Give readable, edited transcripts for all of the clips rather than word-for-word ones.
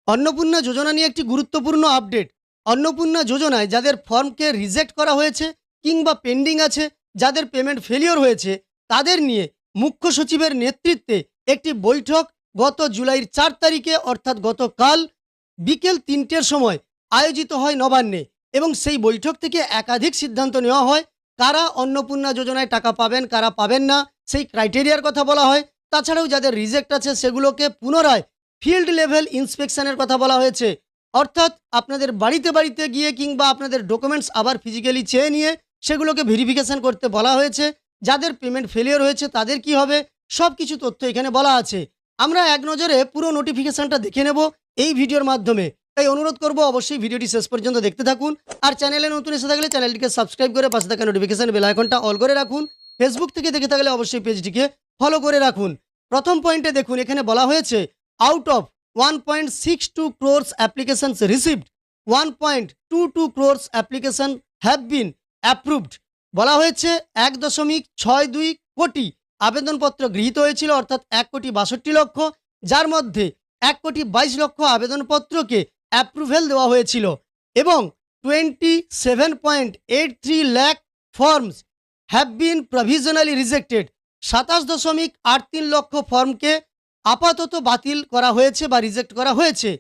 অন্নপূর্ণা যোজনা নিয়ে একটি গুরুত্বপূর্ণ আপডেট। অন্নপূর্ণা যোজনায় যাদের ফর্মকে রিজেক্ট করা হয়েছে কিংবা পেন্ডিং আছে, যাদের পেমেন্ট ফেলিওর হয়েছে, তাদের নিয়ে মুখ্য সচিবের নেতৃত্বে একটি বৈঠক গত জুলাইয়ের 4 তারিখে অর্থাৎ গতকাল বিকেল 3টের সময় আয়োজিত হয় নবান্নে। এবং সেই বৈঠক থেকে একাধিক সিদ্ধান্ত নেওয়া হয় কারা অন্নপূর্ণা যোজনায় টাকা পাবেন, কারা পাবেন না, সেই ক্রাইটেরিয়ার কথা বলা হয়। তাছাড়াও যাদের রিজেক্ট আছে সেগুলোকে পুনরায় ফিল্ড লেভেল ইন্সপেকশনের কথা বলা হয়েছে। অর্থাৎ আপনাদের বাড়িতে বাড়িতে গিয়ে কিংবা আপনাদের ডকুমেন্টস আবার ফিজিক্যালি চেয়ে নিয়ে সেগুলোকে ভেরিফিকেশন করতে বলা হয়েছে। যাদের পেমেন্ট ফেলিওর হয়েছে তাদের কি হবে, সব কিছু তথ্য এখানে বলা আছে। আমরা এক নজরে পুরো নোটিফিকেশনটা দেখে নেব এই ভিডিওর মাধ্যমে। তাই অনুরোধ করব অবশ্যই ভিডিওটি শেষ পর্যন্ত দেখতে থাকুন। আর চ্যানেলে নতুন এসে থাকলে চ্যানেলটিকে সাবস্ক্রাইব করে পাশে থাকা নোটিফিকেশন বেল আইকনটা অল করে রাখুন। ফেসবুক থেকে দেখে থাকলে অবশ্যই পেজটিকে ফলো করে রাখুন। প্রথম পয়েন্টে দেখুন, এখানে বলা হয়েছে out of 1.62 crores applications received, 1.22 crores application have been approved। বলা হয়েছে 1.62 কোটি আবেদনপত্র গৃহীত হয়েছিল, অর্থাৎ 1,62,00,000, যার মধ্যে 1,22,00,000 আবেদনপত্রকে অ্যাপ্রুভেল দেওয়া হয়েছিল এবং 27.83 lakh forms have been provisionally rejected. 27.83 লক্ষ ফর্মকে আপাতত বাতিল করা হয়েছে বা রিজেক্ট করা হয়েছে।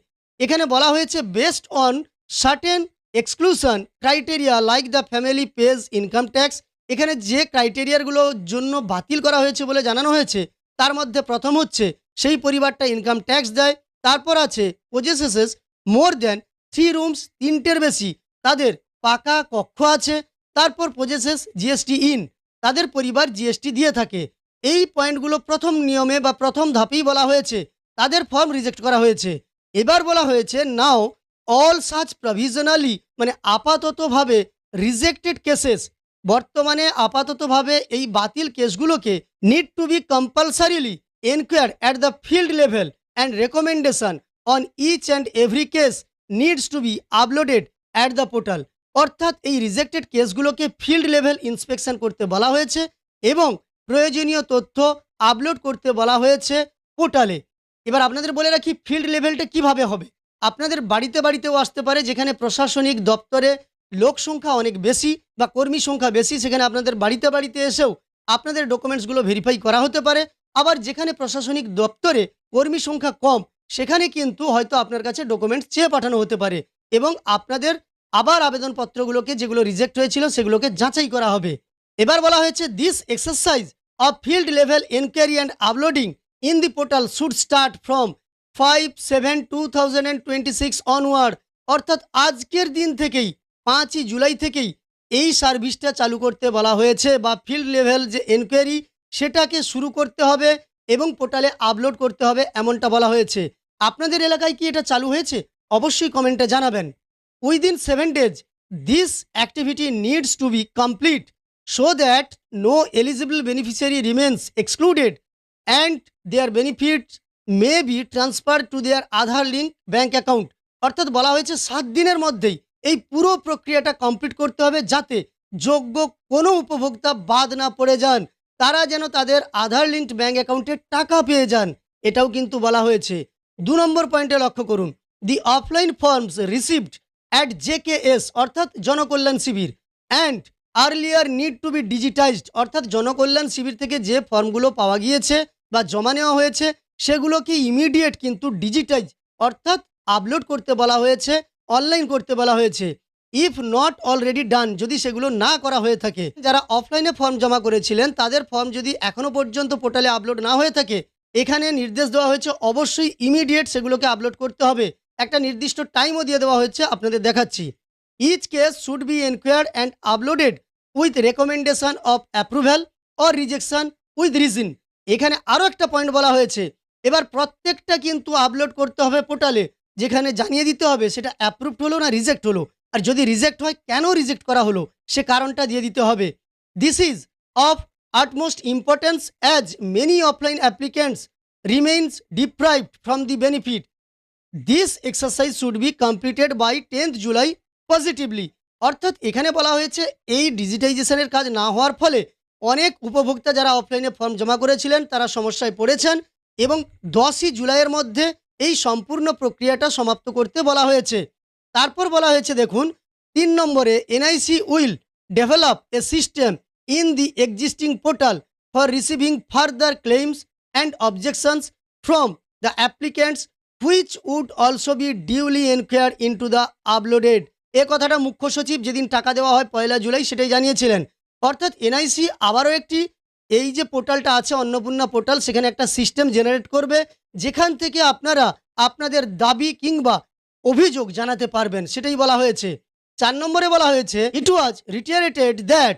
এখানে বলা হয়েছে based on certain exclusion criteria like the family page income tax. এখানে যে ক্রাইটেরিয়াগুলোর জন্য বাতিল করা হয়েছে বলে জানানো হয়েছে তার মধ্যে প্রথম হচ্ছে সেই পরিবারটা ইনকাম ট্যাক্স দেয়। তারপর আছে পজেসেস মোর দ্যান 3 রুমস, 3টের বেশি তাদের পাকা কক্ষ আছে। তারপর পজেসেস জিএসটি ইন, তাদের পরিবার জিএসটি দিয়ে থাকে। এই পয়েন্টগুলো প্রথম নিয়মে বা প্রথম ধাপেই বলা হয়েছে, তাদের ফর্ম রিজেক্ট করা হয়েছে। এবার বলা হয়েছে নাও অল সাচ প্রভিশনালি, মানে আপাততভাবে রিজেক্টেড কেসেস, বর্তমানে আপাততভাবে এই বাতিল কেসগুলোকে need to be compulsorily enquire at the field level and recommendation on each and every case needs to be uploaded at the portal. অর্থাৎ এই রিজেক্টেড কেসগুলোকে ফিল্ড লেভেল ইন্সপেকশন করতে বলা হয়েছে এবং প্রয়োজনীয় তথ্য আপলোড করতে বলা হয়েছে পোর্টালে। এবার আপনাদের বলে রাখি ফিল্ড লেভেলটা কিভাবে হবে। আপনাদের বাড়িতে বাড়িতেও আসতে পারে, যেখানে প্রশাসনিক দপ্তরে লোক সংখ্যা অনেক বেশি বা কর্মী সংখ্যা বেশি, সেখানে আপনাদের বাড়িতে বাড়িতে এসেও আপনাদের ডকুমেন্টসগুলো ভেরিফাই করা হতে পারে। আবার যেখানে প্রশাসনিক দপ্তরে কর্মী সংখ্যা কম, সেখানে কিন্তু হয়তো আপনার কাছে ডকুমেন্টস চেয়ে পাঠানো হতে পারে এবং আপনাদের আবার আবেদনপত্রগুলোকে যেগুলো রিজেক্ট হয়েছিল সেগুলোকে যাচাই করা হবে। এবার বলা হয়েছে this exercise of field level enquiry and uploading in the portal should start from 5/7/2026 onward. অর্থাৎ আজকের দিন থেকেই 5ই জুলাই থেকেই এই সার্ভিসটা চালু করতে বলা হয়েছে বা ফিল্ড লেভেল যে এনকোয়ারি সেটাকে শুরু করতে হবে এবং পোর্টালে আপলোড করতে হবে, এমনটা বলা হয়েছে। আপনাদের এলাকায় কি এটা চালু হয়েছে? অবশ্যই কমেন্টে জানাবেন। Within 7 days this activity needs to be complete so that no eligible beneficiary remains excluded and their benefits may be transferred to their Aadhaar link bank account। অর্থাৎ বলা হয়েছে 7 দিনের মধ্যেই এই পুরো প্রক্রিয়াটা কমপ্লিট করতে হবে, যাতে যোগ্য কোনো উপভোক্তা বাদ না পড়ে যান, তারা যেন তাদের আধার লিঙ্কড ব্যাঙ্ক অ্যাকাউন্টে টাকা পেয়ে যান, এটাও কিন্তু বলা হয়েছে। 2 নম্বর পয়েন্টে লক্ষ্য করুন, the offline forms received at JKS অর্থাৎ Jankalyan Shibir and earlier need to be digitized. অর্থাৎ জনকল্যাণ শিবির থেকে যে ফর্মগুলো পাওয়া গিয়েছে বা জমা নেওয়া হয়েছে সেগুলোকে ইমিডিয়েট কিন্তু ডিজিটাইজ অর্থাৎ আপলোড করতে বলা হয়েছে, অনলাইন করতে বলা হয়েছে। ইফ নট অলরেডি ডান, যদি সেগুলো না করা হয়ে থাকে, যারা অফলাইনে ফর্ম জমা করেছিলেন তাদের ফর্ম যদি এখনও পর্যন্ত পোর্টালে আপলোড না হয়ে থাকে, এখানে নির্দেশ দেওয়া হয়েছে অবশ্যই ইমিডিয়েট সেগুলোকে আপলোড করতে হবে। একটা নির্দিষ্ট টাইমও দিয়ে দেওয়া হয়েছে, আপনাদের দেখাচ্ছি। Each case should be enquired and uploaded with recommendation of approval or rejection with reason. এখানে আরও একটা পয়েন্ট বলা হয়েছে, এবার প্রত্যেকটা কিন্তু আপলোড করতে হবে পোর্টালে, যেখানে জানিয়ে দিতে হবে সেটা অ্যাপ্রুভড হলো না রিজেক্ট হলো, আর যদি রিজেক্ট হয় কেন রিজেক্ট করা হলো সে কারণটা দিয়ে দিতে হবে। This is of utmost importance as many offline applicants remains deprived from the benefit. This exercise should be completed by 10th July positively। অর্থাৎ এখানে বলা হয়েছে এই ডিজিটাইজেশনের কাজ না হওয়ার ফলে অনেক উপভোক্তা যারা অফলাইনে ফর্ম জমা করেছিলেন তারা সমস্যায় পড়েছেন এবং 10ই জুলাইয়ের মধ্যে এই সম্পূর্ণ প্রক্রিয়াটা সমাপ্ত করতে বলা হয়েছে। তারপর বলা হয়েছে দেখুন ৩ নম্বরে NIC will develop a system in the existing portal for receiving further claims and objections from the applicants which would also be duly enquire into the uploaded. এ কথাটা মুখ্য সচিব যেদিন টাকা দেওয়া হয় ১লা জুলাই সেটাই জানিয়েছিলেন। অর্থাৎ এনআইসি আবারও একটি এই যে পোর্টালটা আছে অন্নপূর্ণা পোর্টাল, সেখানে একটা সিস্টেম জেনারেট করবে যেখান থেকে আপনারা আপনাদের দাবি কিংবা অভিযোগ জানাতে পারবেন, সেটাই বলা হয়েছে। ৪ নম্বরে বলা হয়েছে it was reiterated that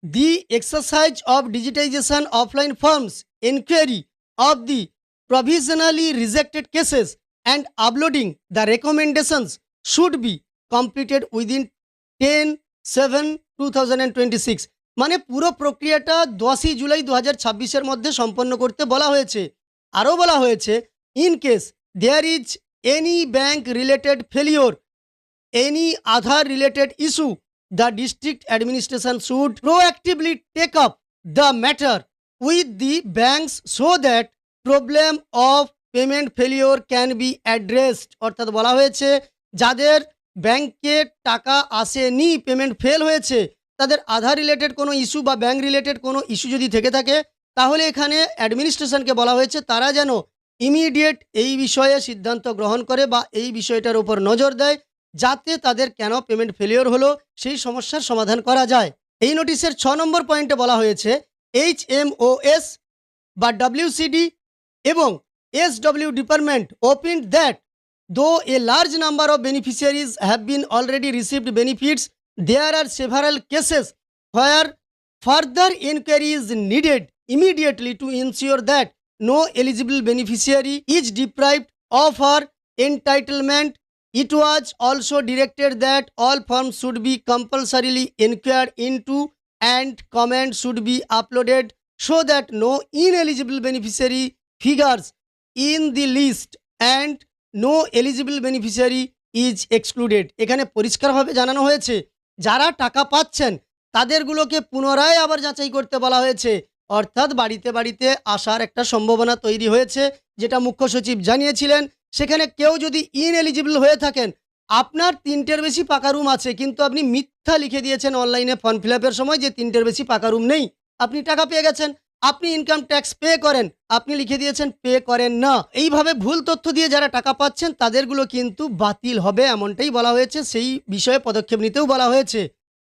the exercise of digitisation offline forms enquiry of the provisionally rejected cases and uploading the recommendations should be completed within 10/7/2026। মানে পুরো প্রক্রিয়াটা 10ই জুলাই 2026-এর মধ্যে সম্পন্ন করতে বলা হয়েছে। আরও বলা হয়েছে in case there is any bank related failure, any other related issue, the district administration should proactively take up the matter with the banks so that problem of payment failure can be addressed। অর্থাৎ বলা হয়েছে যাদের ব্যাংকে টাকা আসেনি, payment fail হয়েছে, তাদের আধার related কোনো ইস্যু বা ব্যাংক রিলেটেড কোনো ইস্যু যদি থেকে থাকে, তাহলে এখানে অ্যাডমিনিস্ট্রেশনকে বলা হয়েছে তারা যেন ইমিডিয়েট এই বিষয়ে সিদ্ধান্ত গ্রহণ করে বা এই বিষয়টার উপর নজর দেয়, যাতে তাদের কেন পেমেন্ট ফেলিওর হলো সেই সমস্যার সমাধান করা যায়। এই নোটিশের ৬ নম্বর পয়েন্টে বলা হয়েছে HMOS বা WCD এবং SW department opined that though a large number of beneficiaries have been already received benefits, there are several cases where further enquiry is needed immediately to ensure that no eligible beneficiary is deprived of her entitlement. It was also directed that all forms should be compulsorily inquired into and comments should be uploaded so that no ineligible beneficiary figures in the list and no eligible beneficiary is excluded। এখানে পরিষ্কারভাবে জানানো হয়েছে যারা টাকা পাচ্ছেন তাদেরগুলোকে পুনরায় আবার যাচাই করতে বলা হয়েছে। অর্থাৎ বাড়িতে বাড়িতে আসার একটা সম্ভাবনা তৈরি হয়েছে, যেটা মুখ্য সচিব জানিয়েছিলেন। সেখানে কেউ যদি ইনএলিজিবল হয়ে থাকেন, আপনার ৩টের বেশি পাকা রুম আছে কিন্তু আপনি মিথ্যা লিখে দিয়েছেন অনলাইনে ফর্ম ফিল আপের সময় যে ৩টের বেশি পাকা রুম নেই, আপনি টাকা পেয়ে গেছেন, আপনি ইনকাম ট্যাক্স পে করেন, আপনি লিখে দিয়েছেন পে করেন না, এইভাবে ভুল তথ্য দিয়ে যারা টাকা পাচ্ছেন তাদেরগুলো কিন্তু বাতিল হবে, এমনটাই বলা হয়েছে। সেই বিষয়ে পদক্ষেপ নিতেও বলা হয়েছে।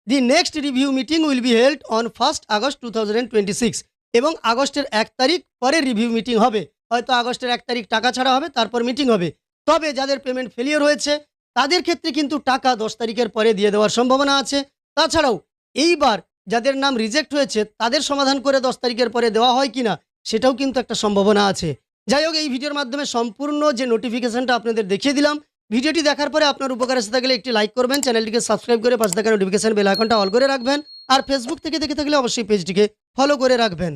The next review meeting will be held on 1 August 2026 এবং আগস্টের ১ তারিখ পরে রিভিউ মিটিং হবে। হয়তো আগস্টের ১ তারিখ টাকা ছাড়া হবে, তারপর মিটিং হবে। তবে যাদের পেমেন্ট ফেলিওর হয়েছে তাদের ক্ষেত্রে কিন্তু টাকা 10 তারিখের পরে দিয়ে দেওয়ার সম্ভাবনা আছে। তাছাড়াও এইবার যাদের নাম রিজেক্ট হয়েছে তাদের সমাধান করে 10 তারিখের পরে দেওয়া হয় কিনা সেটাও কিন্তু একটা সম্ভাবনা আছে। যাই হোক, এই ভিডিওর মাধ্যমে সম্পূর্ণ যে নোটিফিকেশনটা আপনাদের দেখিয়ে দিলাম, ভিডিওটি দেখার পরে আপনার উপকার এসে থাকলে একটি লাইক করবেন, চ্যানেলটিকে সাবস্ক্রাইব করে পাশে থাকা নোটিফিকেশন বেল আইকনটা অল করে রাখবেন, আর ফেসবুক থেকে দেখে থাকলে অবশ্যই পেজটিকে ফলো করে রাখবেন।